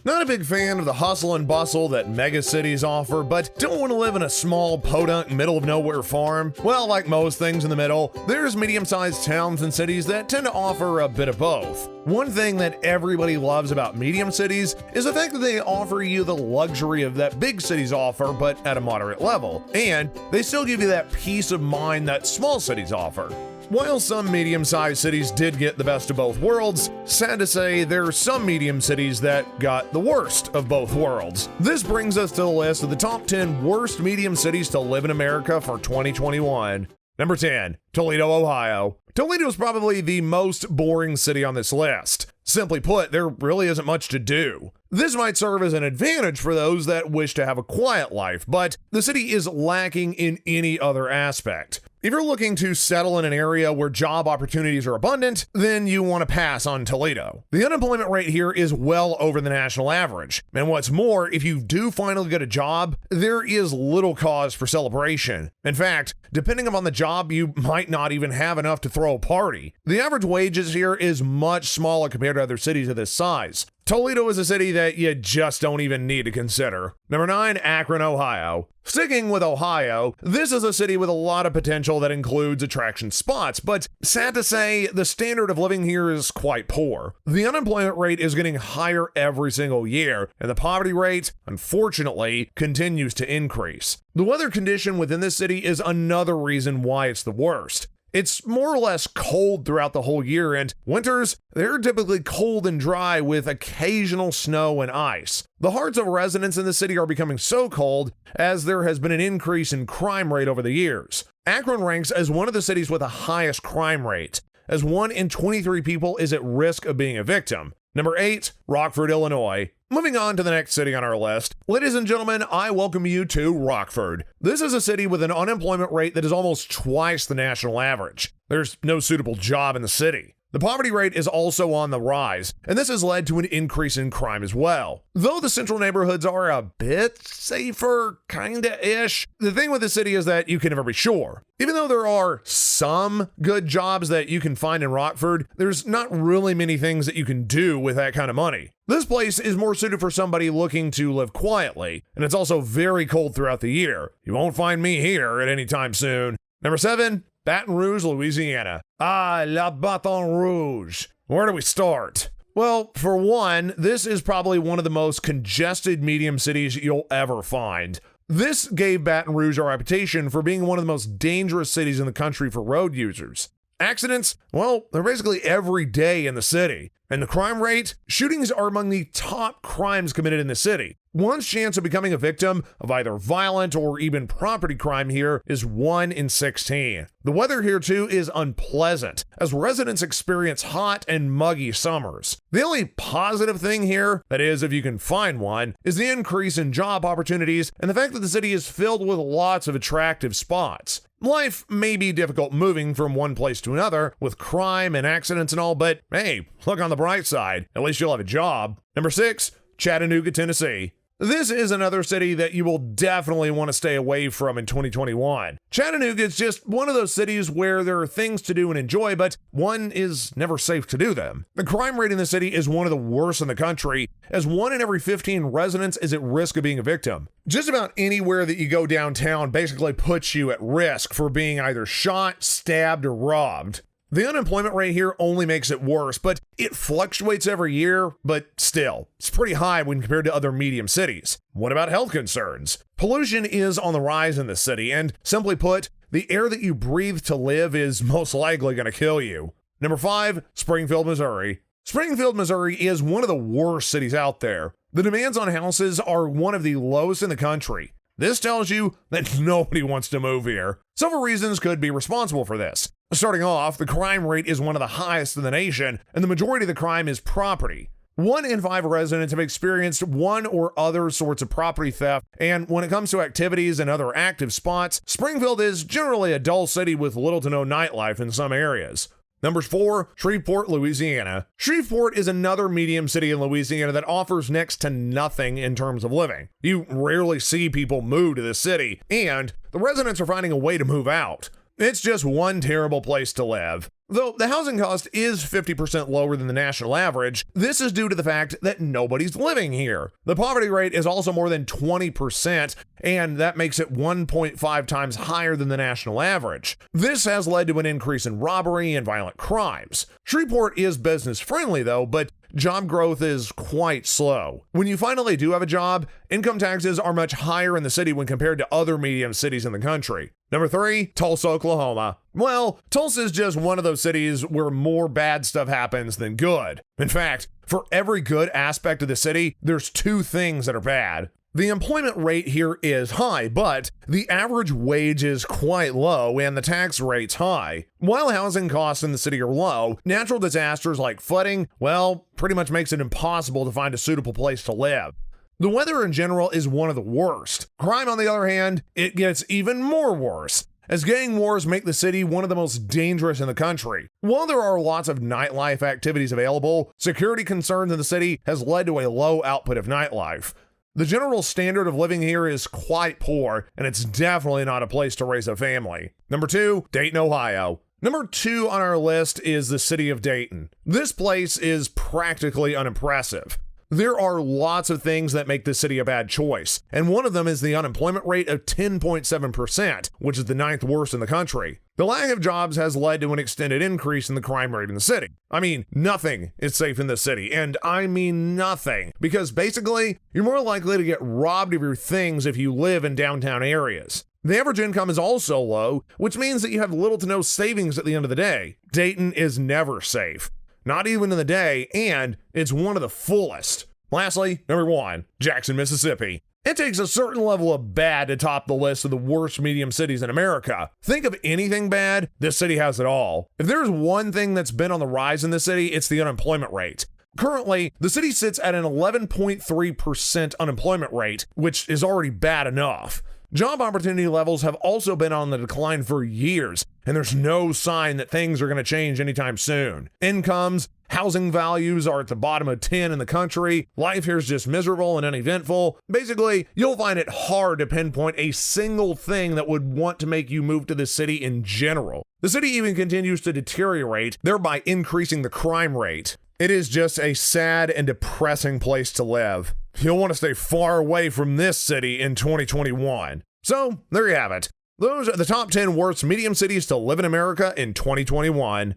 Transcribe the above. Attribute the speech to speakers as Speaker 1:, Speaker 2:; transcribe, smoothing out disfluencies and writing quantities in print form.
Speaker 1: Not a big fan of the hustle and bustle that mega cities offer, but don't want to live in a small, podunk, middle-of-nowhere farm? Well, like most things in the middle, there's medium-sized towns and cities that tend to offer a bit of both. One thing that everybody loves about medium cities is the fact that they offer you the luxury of that big cities offer, but at a moderate level, and they still give you that peace of mind that small cities offer. While some medium-sized cities did get the best of both worlds, sad to say there are some medium cities that got the worst of both worlds. This brings us to the list of the top 10 worst medium cities to live in America for 2021. Number 10, Toledo, Ohio. Toledo is probably the most boring city on this list. Simply put, there really isn't much to do. This might serve as an advantage for those that wish to have a quiet life, but the city is lacking in any other aspect. If you're looking to settle in an area where job opportunities are abundant, then you want to pass on Toledo. The unemployment rate here is well over the national average. And what's more, if you do finally get a job, there is little cause for celebration. In fact, depending upon the job, you might not even have enough to throw a party. The average wages here is much smaller compared to other cities of this size. Toledo is a city that you just don't even need to consider. Number 9, Akron, Ohio. Sticking with Ohio, this is a city with a lot of potential that includes attraction spots, but sad to say, the standard of living here is quite poor. The unemployment rate is getting higher every single year, and the poverty rate, unfortunately, continues to increase. The weather condition within this city is another reason why it's the worst. It's more or less cold throughout the whole year, and winters, they're typically cold and dry with occasional snow and ice. The hearts of residents in the city are becoming so cold as there has been an increase in crime rate over the years. Akron ranks as one of the cities with the highest crime rate, as 1 in 23 people is at risk of being a victim. Number 8, Rockford, Illinois. Moving on to the next city on our list. Ladies and gentlemen, I welcome you to Rockford. This is a city with an unemployment rate that is almost twice the national average. There's no suitable job in the city. The poverty rate is also on the rise, and this has led to an increase in crime as well. Though the central neighborhoods are a bit safer, kinda-ish, the thing with the city is that you can never be sure. Even though there are some good jobs that you can find in Rockford, there's not really many things that you can do with that kind of money. This place is more suited for somebody looking to live quietly, and it's also very cold throughout the year. You won't find me here at any time soon. Number 7, Baton Rouge, Louisiana. Ah, la Baton Rouge. Where do we start? Well, for one, this is probably one of the most congested medium cities you'll ever find. This gave Baton Rouge a reputation for being one of the most dangerous cities in the country for road users. Accidents, well, they're basically every day in the city. And the crime rate? Shootings are among the top crimes committed in the city. One's chance of becoming a victim of either violent or even property crime here is 1 in 16. The weather here too is unpleasant, as residents experience hot and muggy summers. The only positive thing here, that is if you can find one, is the increase in job opportunities and the fact that the city is filled with lots of attractive spots. Life may be difficult moving from one place to another with crime and accidents and all, but hey, look on the bright side. At least you'll have a job. Number 6, Chattanooga, Tennessee. This is another city that you will definitely want to stay away from in 2021. Chattanooga is just one of those cities where there are things to do and enjoy, but one is never safe to do them. The crime rate in the city is one of the worst in the country, as 1 in every 15 residents is at risk of being a victim. Just about anywhere that you go downtown basically puts you at risk for being either shot, stabbed, or robbed. The unemployment rate here only makes it worse, but it fluctuates every year, but still, it's pretty high when compared to other medium cities. What about health concerns? Pollution is on the rise in the city, and simply put, the air that you breathe to live is most likely going to kill you. Number 5, Springfield, Missouri. Springfield, Missouri is one of the worst cities out there. The demands on houses are one of the lowest in the country. This tells you that nobody wants to move here. Several reasons could be responsible for this. Starting off, the crime rate is one of the highest in the nation, and the majority of the crime is property. 1 in 5 residents have experienced one or other sorts of property theft, and when it comes to activities and other active spots, Springfield is generally a dull city with little to no nightlife in some areas. Number 4, Shreveport, Louisiana. Shreveport is another medium city in Louisiana that offers next to nothing in terms of living. You rarely see people move to the city, and the residents are finding a way to move out. It's just one terrible place to live. Though the housing cost is 50% lower than the national average, this is due to the fact that nobody's living here. The poverty rate is also more than 20%, and that makes it 1.5 times higher than the national average. This has led to an increase in robbery and violent crimes. Shreveport is business friendly though, but job growth is quite slow. When you finally do have a job, income taxes are much higher in the city when compared to other medium cities in the country. Number 3, Tulsa, Oklahoma. Well, Tulsa is just one of those cities where more bad stuff happens than good. In fact, for every good aspect of the city, there's 2 things that are bad. The employment rate here is high, but the average wage is quite low and the tax rate's high. While housing costs in the city are low, natural disasters like flooding, well, pretty much makes it impossible to find a suitable place to live. The weather in general is one of the worst. Crime, on the other hand, it gets even more worse, as gang wars make the city one of the most dangerous in the country. While there are lots of nightlife activities available, security concerns in the city has led to a low output of nightlife. The general standard of living here is quite poor, and it's definitely not a place to raise a family. Number 2, Dayton, Ohio. Number 2 on our list is the city of Dayton. This place is practically unimpressive. There are lots of things that make this city a bad choice, and one of them is the unemployment rate of 10.7%, which is the 9th worst in the country. The lack of jobs has led to an extended increase in the crime rate in the city. I mean, nothing is safe in this city, and I mean nothing, because basically, you're more likely to get robbed of your things if you live in downtown areas. The average income is also low, which means that you have little to no savings at the end of the day. Dayton is never safe. Not even in the day, and it's one of the fullest. Lastly, number 1, Jackson, Mississippi. It takes a certain level of bad to top the list of the worst medium cities in America. Think of anything bad, this city has it all. If there's one thing that's been on the rise in the city, it's the unemployment rate. Currently, the city sits at an 11.3% unemployment rate, which is already bad enough. Job opportunity levels have also been on the decline for years, and there's no sign that things are going to change anytime soon. Incomes, housing values are at the bottom of 10 in the country. Life here is just miserable and uneventful. Basically, you'll find it hard to pinpoint a single thing that would want to make you move to the city in general. The city even continues to deteriorate, thereby increasing the crime rate. It is just a sad and depressing place to live. You'll want to stay far away from this city in 2021. So, there you have it. Those are the top 10 worst medium cities to live in America in 2021.